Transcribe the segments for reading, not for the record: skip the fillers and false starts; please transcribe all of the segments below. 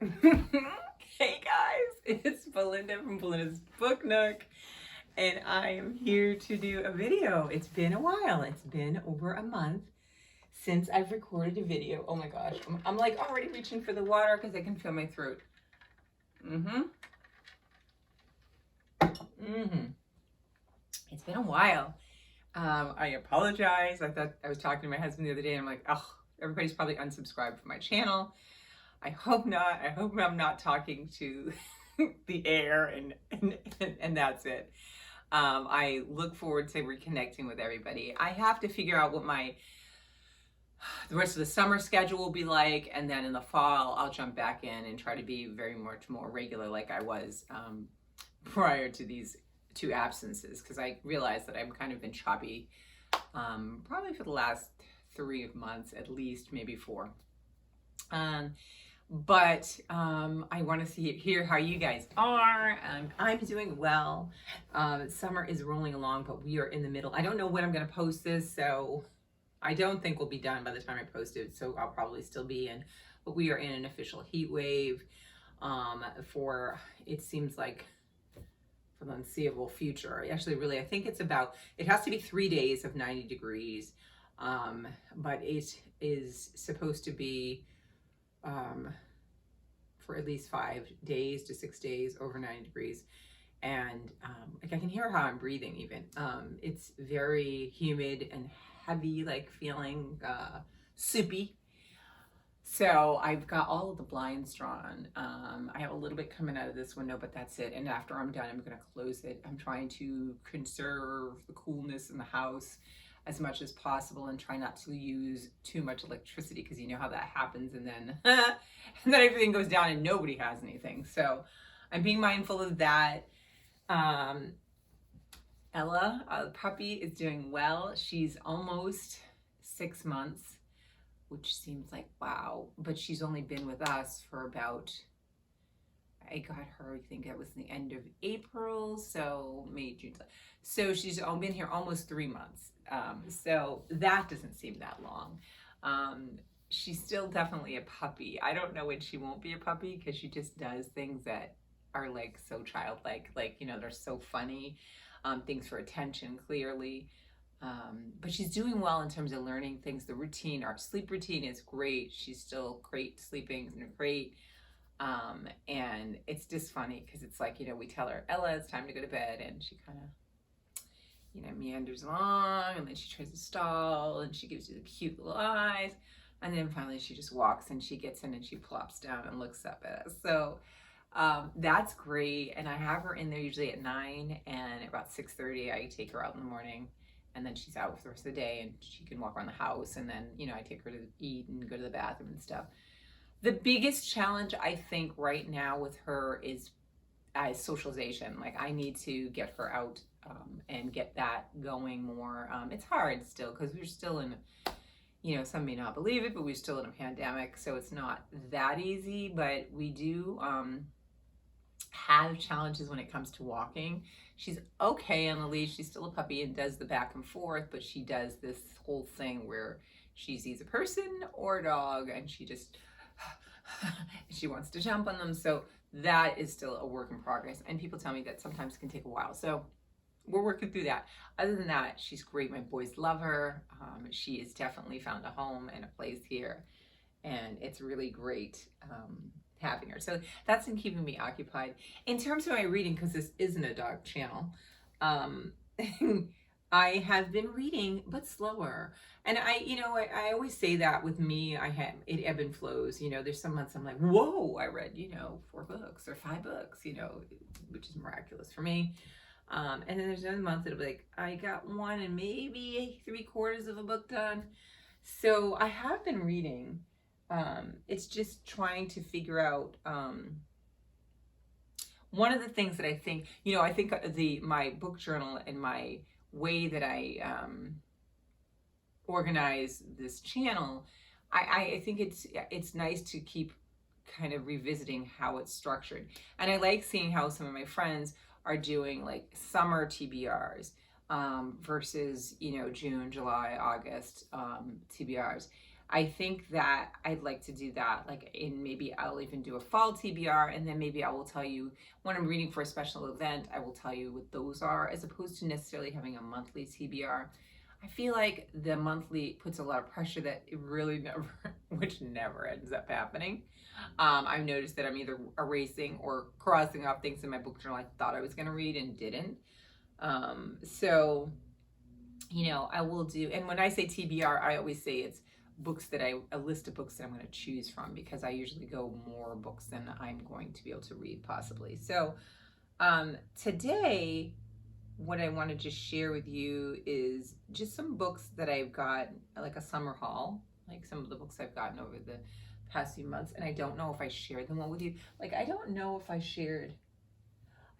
Hey guys, it's Belinda from Belinda's Book Nook, and I am here to do a video. It's been a while, it's been over a month since I've recorded a video. Oh my gosh, I'm like already reaching for the water because I can feel my throat. It's been a while. I apologize. I thought I was talking to my husband the other day, and I'm like, oh, everybody's probably unsubscribed from my channel. I hope not. I hope I'm not talking to the air and that's it. I look forward to reconnecting with everybody. I have to figure out what the rest of the summer schedule will be like, and then in the fall I'll jump back in and try to be very much more regular like I was prior to these two absences, because I realized that I've kind of been choppy probably for the last 3 months at least, maybe 4. But I want to hear how you guys are. I'm doing well. Summer is rolling along, but we are in the middle. I don't know when I'm going to post this, so I don't think we'll be done by the time I post it, so I'll probably still be in. But we are in an official heat wave for, it seems like, for the unseeable future. Actually, really, I think it has to be 3 days of 90 degrees, but it is supposed to be for at least 5 days to 6 days over 90 degrees. And like I can hear how I'm breathing even. It's very humid and heavy, like feeling soupy. So I've got all of the blinds drawn. I have a little bit coming out of this window, but that's it. And after I'm done, I'm going to close it. I'm trying to conserve the coolness in the house as much as possible and try not to use too much electricity, because you know how that happens, and then and then everything goes down and nobody has anything. So I'm being mindful of that. Ella, the puppy, is doing well. She's almost 6 months, which seems like wow, but she's only been with us for about, I got her, I think it was the end of April, so May, June. So she's been here almost 3 months. So that doesn't seem that long. She's still definitely a puppy. I don't know when she won't be a puppy, because she just does things that are like so childlike, like, you know, they're so funny, things for attention, clearly. But she's doing well in terms of learning things. The routine, our sleep routine is great. She's still great sleeping and great. And it's just funny because it's like, you know, we tell her, Ella, it's time to go to bed, and she kind of, you know, meanders along, and then she tries to stall, and she gives you the cute little eyes, and then finally she just walks and she gets in and she plops down and looks up at us. So that's great. And I have her in there usually at 9, and about 6:30 I take her out in the morning, and then she's out for the rest of the day, and she can walk around the house, and then, you know, I take her to eat and go to the bathroom and stuff. The biggest challenge I think right now with her is socialization. Like, I need to get her out and get that going more. It's hard still because we're still in, you know, some may not believe it, but we're still in a pandemic, so it's not that easy. But we do have challenges when it comes to walking. She's okay on the leash. She's still a puppy and does the back and forth, but she does this whole thing where she sees a person or a dog and she just she wants to jump on them. So that is still a work in progress, and people tell me that sometimes it can take a while, so we're working through that. Other than that, she's great. My boys love her. She has definitely found a home and a place here, and it's really great having her. So that's been keeping me occupied. In terms of my reading, because this isn't a dog channel, I have been reading, but slower. And I always say that with me, it ebb and flows. You know, there's some months I'm like, whoa, I read, 4 books or 5 books, which is miraculous for me. And then there's another month that'll be like, I got 1 and maybe 3/4 of a book done. So I have been reading. It's just trying to figure out, one of the things that I think, I think my book journal and my way that I organize this channel, I think it's nice to keep kind of revisiting how it's structured. And I like seeing how some of my friends are doing like summer TBRs versus, June, July, August TBRs. I think that I'd like to do that. Like, in maybe I'll even do a fall TBR, and then maybe I will tell you when I'm reading for a special event, I will tell you what those are, as opposed to necessarily having a monthly TBR. I feel like the monthly puts a lot of pressure that it really never, which never ends up happening. I've noticed that I'm either erasing or crossing off things in my book journal I thought I was going to read and didn't. So, I will do, and when I say TBR, I always say it's books that a list of books that I'm going to choose from, because I usually go more books than I'm going to be able to read possibly. So today, what I want to just share with you is just some books that I've got, like a summer haul, like some of the books I've gotten over the past few months. And I don't know if I shared them all with you. Like, I don't know if I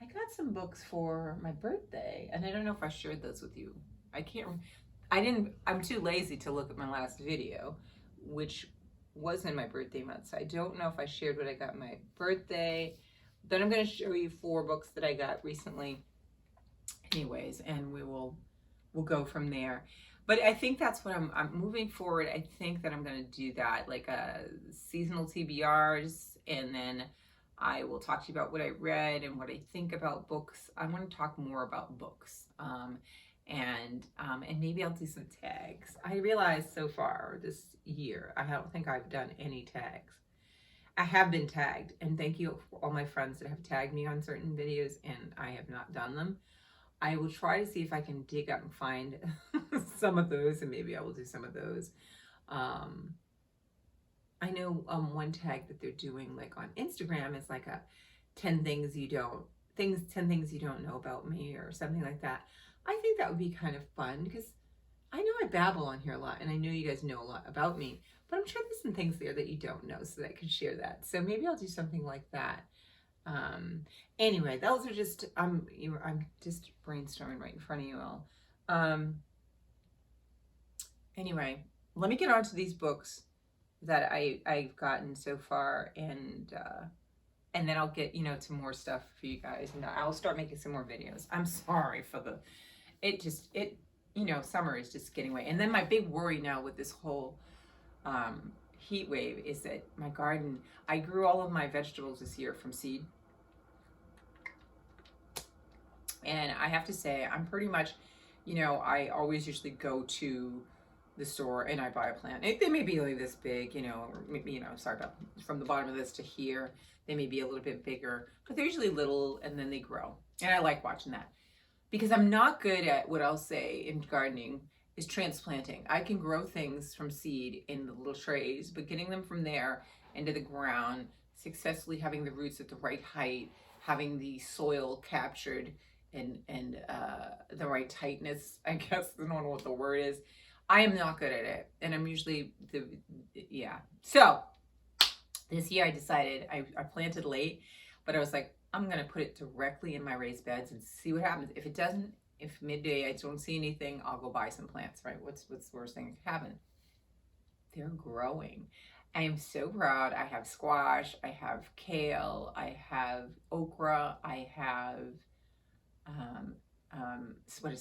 got some books for my birthday, and I don't know if I shared those with you. I'm too lazy to look at my last video, which was in my birthday month. So I don't know if I shared what I got my birthday. Then I'm going to show you 4 books that I got recently anyways, and we'll go from there. But I think that's what I'm moving forward. I think that I'm going to do that, like seasonal TBRs, and then I will talk to you about what I read and what I think about books. I want to talk more about books. And maybe I'll do some tags. I realized so far this year, I don't think I've done any tags. I have been tagged, and thank you for all my friends that have tagged me on certain videos, and I have not done them. I will try to see if I can dig up and find some of those, and maybe I will do some of those. I know one tag that they're doing, like on Instagram, is like a 10 things you don't know about me, or something like that. I think that would be kind of fun, because I know I babble on here a lot, and I know you guys know a lot about me, but I'm sure there's some things there that you don't know, so that I can share that. So maybe I'll do something like that. Anyway, those are just, I'm just brainstorming right in front of you all. Anyway, let me get on to these books that I've gotten so far, and then I'll get, to more stuff for you guys, and I'll start making some more videos. I'm sorry for summer is just getting away. And then my big worry now with this whole heat wave is that my garden, I grew all of my vegetables this year from seed. And I have to say, I'm pretty much, I always usually go to the store and I buy a plant. They may be only this big, sorry about from the bottom of this to here. They may be a little bit bigger, but they're usually little, and then they grow. And I like watching that, because I'm not good at, what I'll say in gardening is transplanting. I can grow things from seed in the little trays, but getting them from there into the ground, successfully having the roots at the right height, having the soil captured and the right tightness, I guess, I don't know what the word is. I am not good at it, and I'm usually So this year I decided, I planted late, but I was like, I'm gonna put it directly in my raised beds and see what happens. If midday I don't see anything, I'll go buy some plants, right? What's the worst thing that could happen? They're growing. I am so proud. I have squash, I have kale, I have okra, I have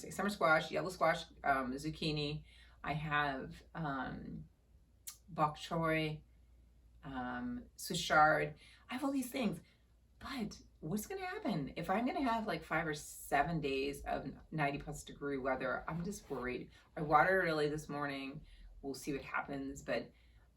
summer squash, yellow squash, zucchini. I have bok choy, Swiss chard. I have all these things. But what's going to happen if I'm going to have like 5 or 7 days of 90+ degree weather? I'm just worried. I watered early this morning. We'll see what happens. But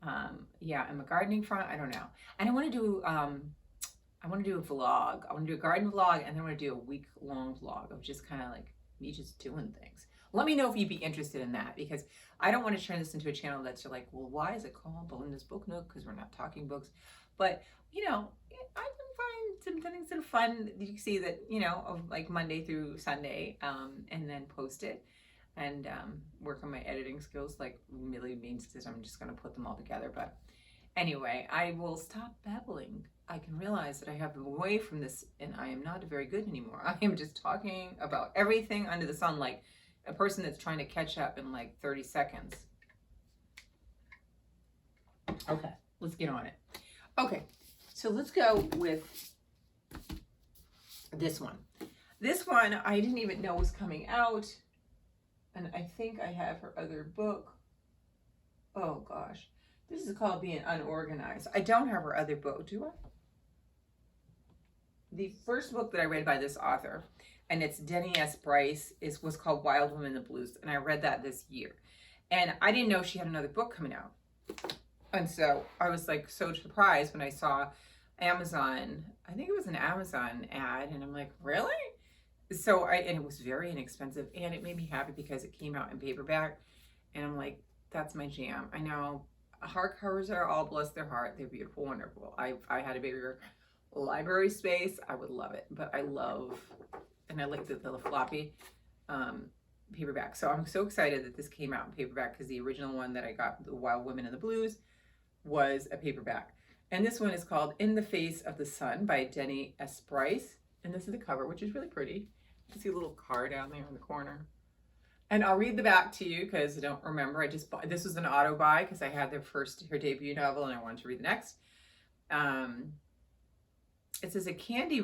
I'm a gardening front. I don't know. And I want to do a vlog. I want to do a garden vlog, and then I want to do a week-long vlog of just kind of like me just doing things. Let me know if you'd be interested in that, because I don't want to turn this into a channel that's like, well, why is it called Belinda's Book Nook? Because we're not talking books. But, I can find some things that are fun. You can see that, of like Monday through Sunday, and then post it and work on my editing skills, like really means that I'm just going to put them all together. But anyway, I will stop babbling. I can realize that I have been away from this, and I am not very good anymore. I am just talking about everything under the sun, like a person that's trying to catch up in like 30 seconds. Okay, let's get on it. Okay, so let's go with this one. This one I didn't even know was coming out, and I think I have her other book. Oh gosh, This is called Being Unorganized. I don't have her other book, do I? The first book that I read by this author, and it's Denny S. Bryce, was called Wild Woman in the Blues, and I read that this year. And I didn't know she had another book coming out. And so I was like so surprised when I saw Amazon, I think it was an Amazon ad, and I'm like, really? So and it was very inexpensive, and it made me happy because it came out in paperback, and I'm like, that's my jam. I know hardcovers are all, bless their heart, they're beautiful, wonderful. I had a bigger library space, I would love it, but I love, and I like the floppy paperback. So I'm so excited that this came out in paperback, because the original one that I got, The Wild Women in the Blues, was a paperback. And this one is called In the Face of the Sun by Denny S. Bryce. And this is the cover, which is really pretty. You can see a little car down there in the corner. And I'll read the back to you because I don't remember. I just bought, this was an auto buy because I had her debut novel and I wanted to read the next. It says a candy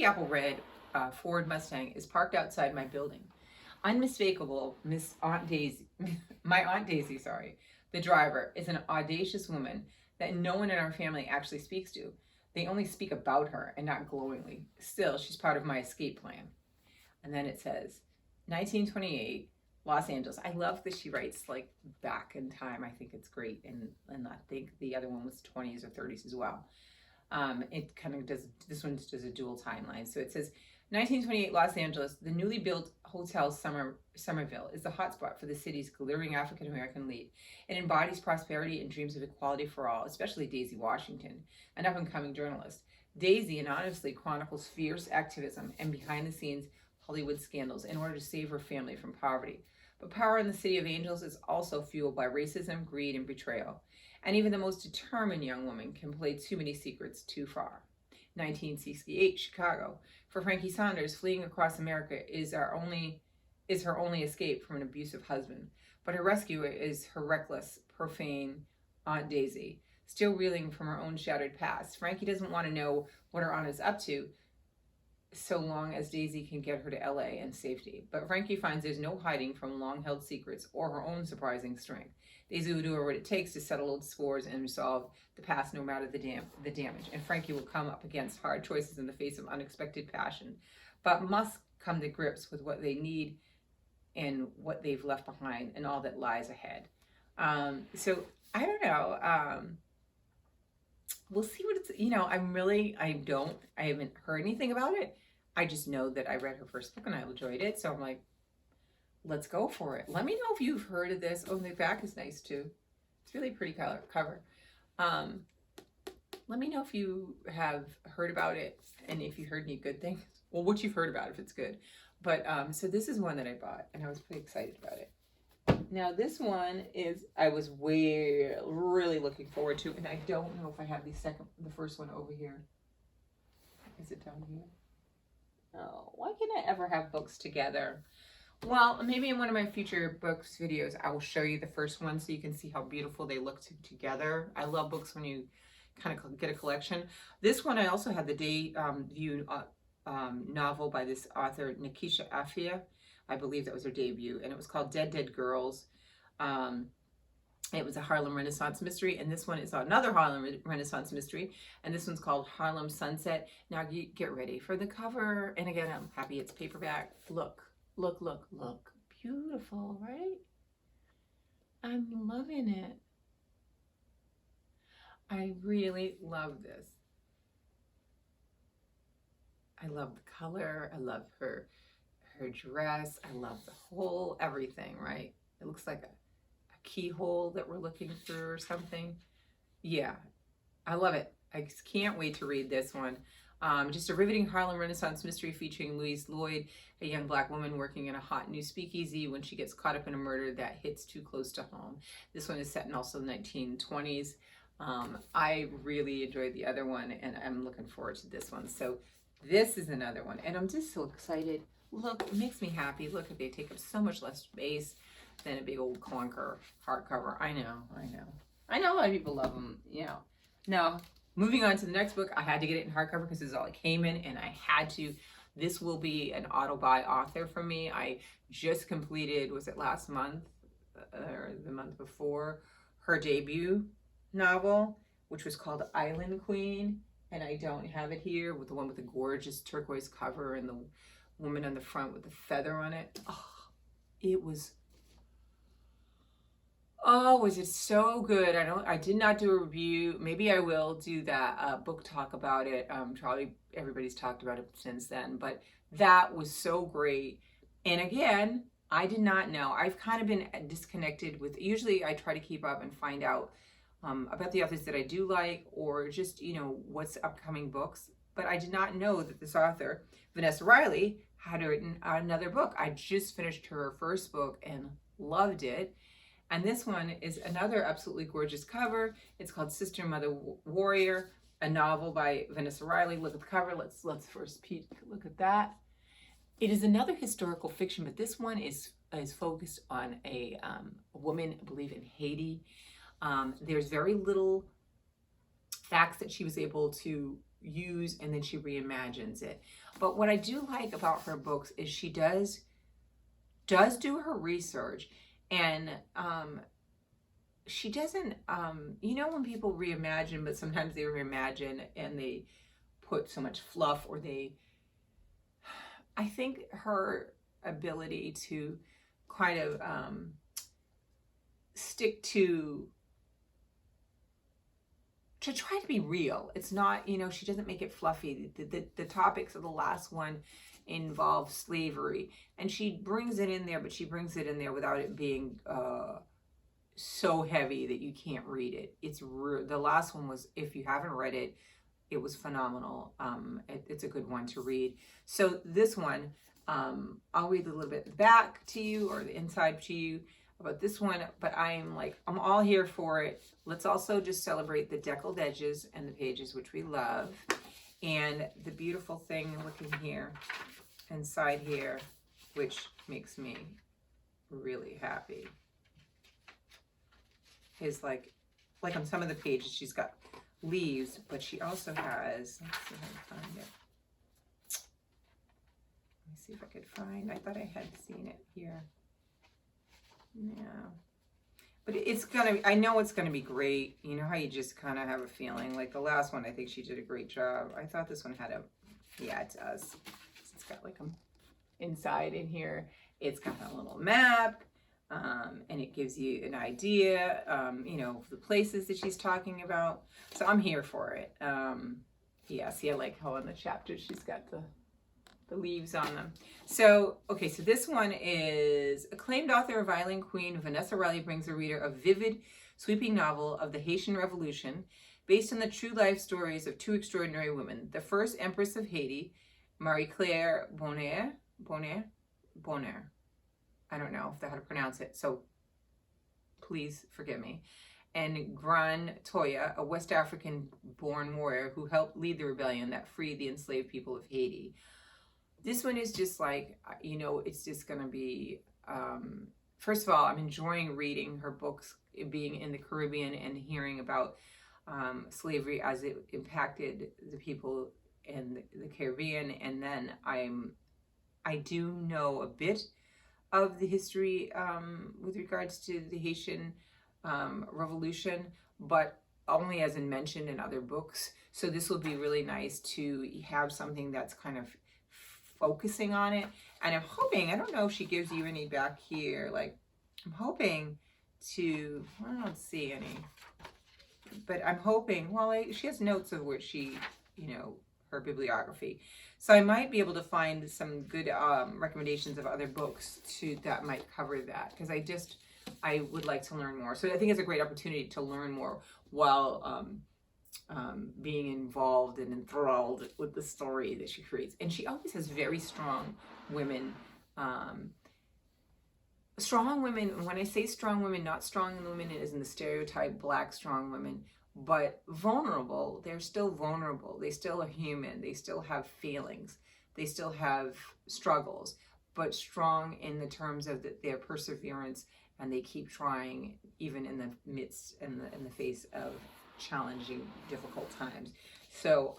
apple red Ford Mustang is parked outside my building. Unmistakable my Aunt Daisy, the driver, is an audacious woman that no one in our family actually speaks to. They only speak about her and not glowingly. Still, she's part of my escape plan. And then it says 1928, Los Angeles. I love that she writes like back in time. I think it's great. And I think the other one was 20s or 30s as well. It kind of does, this one does a dual timeline. So it says 1928 Los Angeles, the newly built Hotel Somerville is the hotspot for the city's glittering African-American elite. It embodies prosperity and dreams of equality for all, especially Daisy Washington, an up-and-coming journalist. Daisy anonymously chronicles fierce activism and behind-the-scenes Hollywood scandals in order to save her family from poverty. But power in the City of Angels is also fueled by racism, greed, and betrayal. And even the most determined young woman can play too many secrets too far. 1968 Chicago. For Frankie Saunders, fleeing across America is her only escape from an abusive husband. But her rescuer is her reckless, profane Aunt Daisy, still reeling from her own shattered past. Frankie doesn't want to know what her aunt is up to, so long as Daisy can get her to LA in safety. But Frankie finds there's no hiding from long-held secrets or her own surprising strength. Daisy will do what it takes to settle old scores and resolve the past, no matter the damage. And Frankie will come up against hard choices in the face of unexpected passion, but must come to grips with what they need and what they've left behind and all that lies ahead. So I don't know. We'll see what it's, I haven't heard anything about it. I just know that I read her first book and I enjoyed it. So I'm like, let's go for it. Let me know if you've heard of this. Oh, the back is nice too. It's really pretty cover. Let me know if you have heard about it and if you heard any good things. Well, what you've heard about it, if it's good. But so this is one that I bought and I was pretty excited about it. Now this one I was really looking forward to, and I don't know if I have the first one over here. Is it down here? Oh, why can't I ever have books together? Well, maybe in one of my future books videos, I will show you the first one so you can see how beautiful they look together. I love books when you kind of get a collection. This one, I also had the debut novel by this author, Nikisha Afia. I believe that was her debut, and it was called Dead Dead Girls. It was a Harlem Renaissance mystery, and this one is another Harlem Renaissance mystery, and this one's called Harlem Sunset. Now get ready for the cover, and again, I'm happy it's paperback. Look. Beautiful, right? I'm loving it. I really love this. I love the color. I love her dress. I love the whole everything, right? It looks like a keyhole that we're looking through or something. Yeah, I love it. I just can't wait to read this one. Just a riveting Harlem Renaissance mystery featuring Louise Lloyd, a young black woman working in a hot new speakeasy when she gets caught up in a murder that hits too close to home. This one is set in also the 1920s. I really enjoyed the other one, and I'm looking forward to this one. So this is another one, and I'm just so excited. Look, it makes me happy. Look, they take up so much less space than a big old clunker hardcover. I know a lot of people love them, Now, moving on to the next book, I had to get it in hardcover because this is all it came in, and I had to. This will be an auto-buy author for me. I just completed, was it last month or the month before, her debut novel, which was called Island Queen, and I don't have it here, with the one with the gorgeous turquoise cover and the woman on the front with the feather on it. Oh, it was, oh, was it so good? I did not do a review. Maybe I will do that book talk about it. Probably everybody's talked about it since then, but that was so great. And again, I did not know. I've kind of been disconnected with, usually I try to keep up and find out about the authors that I do like, or just, what's upcoming books. But I did not know that this author, Vanessa Riley, had written another book. I just finished her first book and loved it. And this one is another absolutely gorgeous cover. It's called Sister, Mother, Warrior, a novel by Vanessa Riley. Look at the cover. Let's first look at that. It is another historical fiction, but this one is focused on a woman, I believe, in Haiti. There's very little facts that she was able to use, and then she reimagines it. But what I do like about her books is she does do her research, and she doesn't, when people reimagine, but sometimes they reimagine and they put so much fluff, or I think her ability to kind of stick to try to be real. It's not, she doesn't make it fluffy. The topics of the last one involve slavery, and she brings it in there, but she brings it in there without it being so heavy that you can't read it. The last one was, if you haven't read it, it was phenomenal. It's a good one to read. So this one, I'll read a little bit back to you, or the inside to you about this one, but I'm all here for it. Let's also just celebrate the deckled edges and the pages, which we love. And the beautiful thing looking here, inside here, which makes me really happy, is like on some of the pages, she's got leaves, but she also has, let's see if I can find it. Let me see if I could find, I thought I had seen it here. Yeah. But I know it's gonna be great. You know how you just kind of have a feeling, like the last one, I think she did a great job. I thought this one had yeah, it does. It's got like inside in here, it's got a little map, and it gives you an idea, of the places that she's talking about. So I'm here for it. Yeah, see, I like how in the chapters she's got the leaves on them. So, okay, so this one is acclaimed author of Island Queen, Vanessa Riley brings a reader a vivid, sweeping novel of the Haitian Revolution based on the true life stories of two extraordinary women. The first Empress of Haiti, Marie-Claire Bonheur. I don't know how to pronounce it, so please forgive me. And Gran Toya, a West African-born warrior who helped lead the rebellion that freed the enslaved people of Haiti. This one is just like, it's just going to be, first of all, I'm enjoying reading her books, being in the Caribbean and hearing about slavery as it impacted the people in the Caribbean. And then I do know a bit of the history with regards to the Haitian Revolution, but only as in mentioned in other books. So this will be really nice to have something that's kind of focusing on it. And I'm hoping, I don't know if she gives you any back here, I'm hoping to, I don't see any, but I'm hoping, she has notes of where she, her bibliography. So I might be able to find some good recommendations of other books that might cover that, because I would like to learn more. So I think it's a great opportunity to learn more while being involved and enthralled with the story that she creates. And she always has very strong women. Strong women, when I say strong women, not strong women as in the stereotype Black strong women, but vulnerable. They're still vulnerable. They still are human. They still have feelings. They still have struggles, but strong in the terms of their perseverance, and they keep trying even in the midst, in the face of challenging, difficult times. So,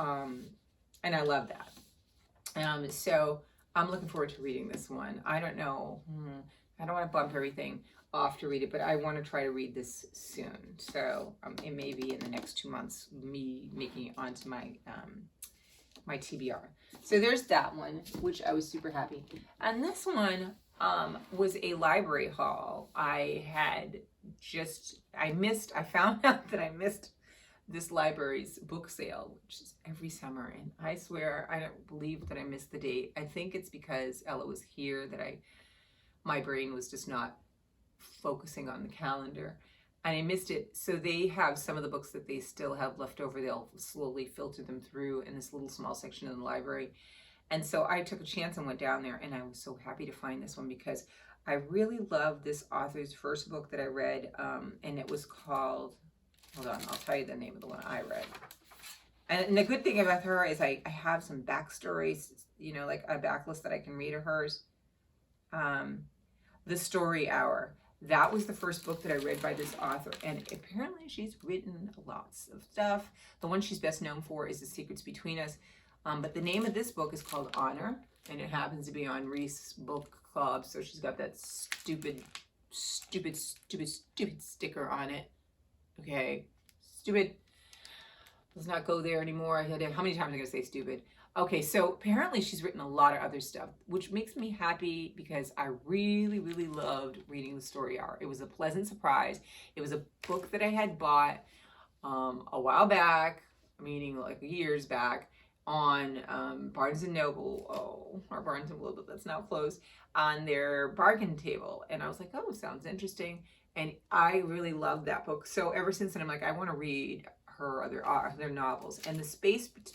and I love that. So I'm looking forward to reading this one. I don't know. I don't want to bump everything off to read it, but I want to try to read this soon. So it may be in the next 2 months, me making it onto my my TBR. So there's that one, which I was super happy. And this one was a library haul. I found out that I missed this library's book sale, which is every summer. And I swear, I don't believe that I missed the date. I think it's because Ella was here that my brain was just not focusing on the calendar. And I missed it. So they have some of the books that they still have left over. They'll slowly filter them through in this little small section of the library. And so I took a chance and went down there, and I was so happy to find this one because I really love this author's first book that I read, and it was called, hold on, I'll tell you the name of the one I read. And the good thing about her is I have some backstories, you know, like a backlist that I can read of hers. The Story Hour. That was the first book that I read by this author, and apparently she's written lots of stuff. The one she's best known for is The Secrets Between Us, but the name of this book is called Honor, and it happens to be on Reese Book Club, so she's got that stupid sticker on it. Okay, stupid. Let's not go there anymore. How many times am I going to say stupid? Okay, so apparently she's written a lot of other stuff, which makes me happy because I really, really loved reading The Story Hour. It was a pleasant surprise. It was a book that I had bought a while back, meaning like years back, on Barnes & Noble, our Barnes & Noble that's now closed, on their bargain table. And I was like, oh, sounds interesting. And I really loved that book. So ever since then, I'm like, I want to read her other novels. And The Secrets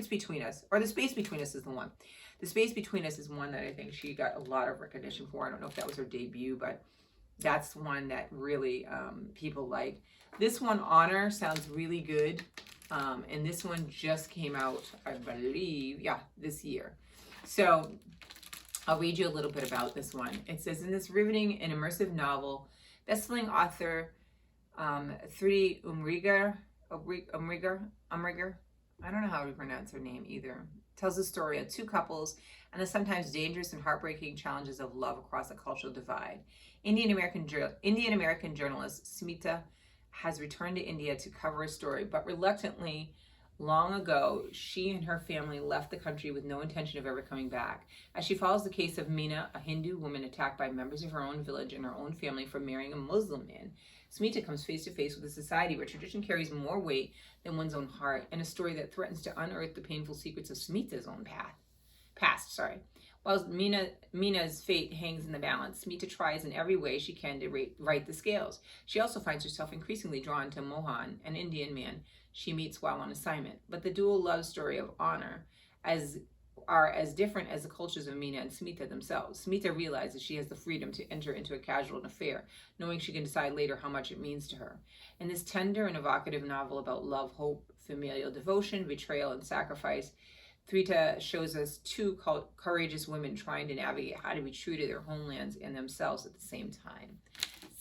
Between Us, or The Space Between Us is the one. The Space Between Us is one that I think she got a lot of recognition for. I don't know if that was her debut, but that's one that really people like. This one, Honor, sounds really good. And this one just came out, I believe, this year. So I'll read you a little bit about this one. It says, in this riveting and immersive novel, best-selling author Thuri Umrigar, I don't know how to pronounce her name either, tells the story of two couples and the sometimes dangerous and heartbreaking challenges of love across a cultural divide. Indian American journalist Smita has returned to India to cover a story, but reluctantly, long ago, she and her family left the country with no intention of ever coming back. As she follows the case of Meena, a Hindu woman attacked by members of her own village and her own family for marrying a Muslim man, Smita comes face to face with a society where tradition carries more weight than one's own heart, and a story that threatens to unearth the painful secrets of Smita's own past. While Meena's fate hangs in the balance, Smita tries in every way she can to right the scales. She also finds herself increasingly drawn to Mohan, an Indian man she meets while on assignment. But the dual love story of Honor are as different as the cultures of Meena and Smita themselves. Smita realizes she has the freedom to enter into a casual affair, knowing she can decide later how much it means to her. In this tender and evocative novel about love, hope, familial devotion, betrayal, and sacrifice, Thrita shows us two courageous women trying to navigate how to be true to their homelands and themselves at the same time.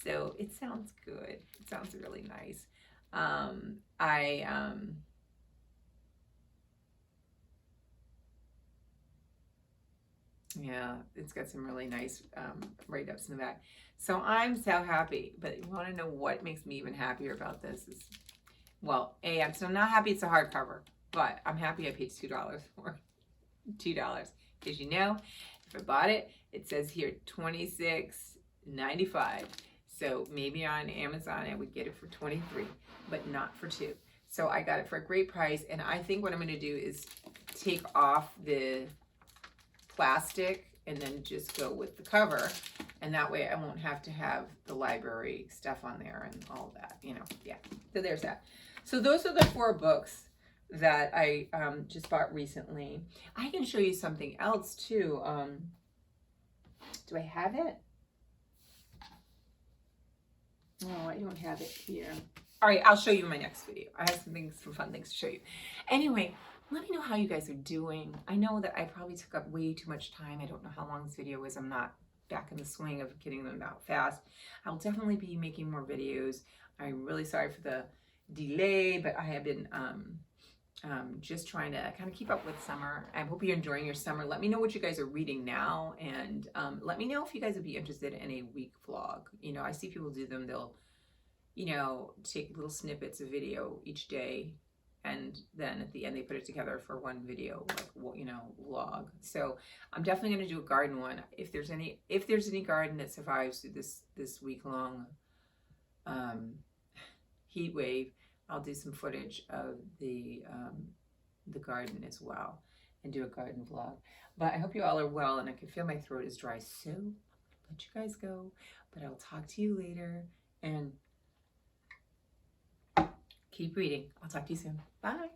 So it sounds good. It sounds really nice. Yeah, it's got some really nice write-ups in the back. So I'm so happy, but you want to know what makes me even happier about this is, well, I'm still not happy it's a hardcover, but I'm happy I paid $2 for it. $2. Because you know, if I bought it, it says here $26.95. So maybe on Amazon I would get it for $23, but not for $2. So I got it for a great price, and I think what I'm going to do is take off the plastic and then just go with the cover, and that way I won't have to have the library stuff on there and all that, you know. Yeah, so there's that. So those are the 4 books that I just bought recently. I can show you something else too. Do I have it? No, I don't have it here. All right, I'll show you in my next video. I have some fun things to show you. Anyway, let me know how you guys are doing. I know that I probably took up way too much time. I don't know how long this video is. I'm not back in the swing of getting them out fast. I'll definitely be making more videos. I'm really sorry for the delay, but I have been just trying to kind of keep up with summer. I hope you're enjoying your summer. Let me know what you guys are reading now, and let me know if you guys would be interested in a week vlog. You know, I see people do them. They'll, you know, take little snippets of video each day, and then at the end they put it together for one video, like, you know, vlog. So I'm definitely going to do a garden one. If there's any garden that survives through this week long heat wave, I'll do some footage of the garden as well and do a garden vlog. But I hope you all are well, and I can feel my throat is dry, so I'm gonna let you guys go. But I'll talk to you later, and keep reading. I'll talk to you soon. Bye.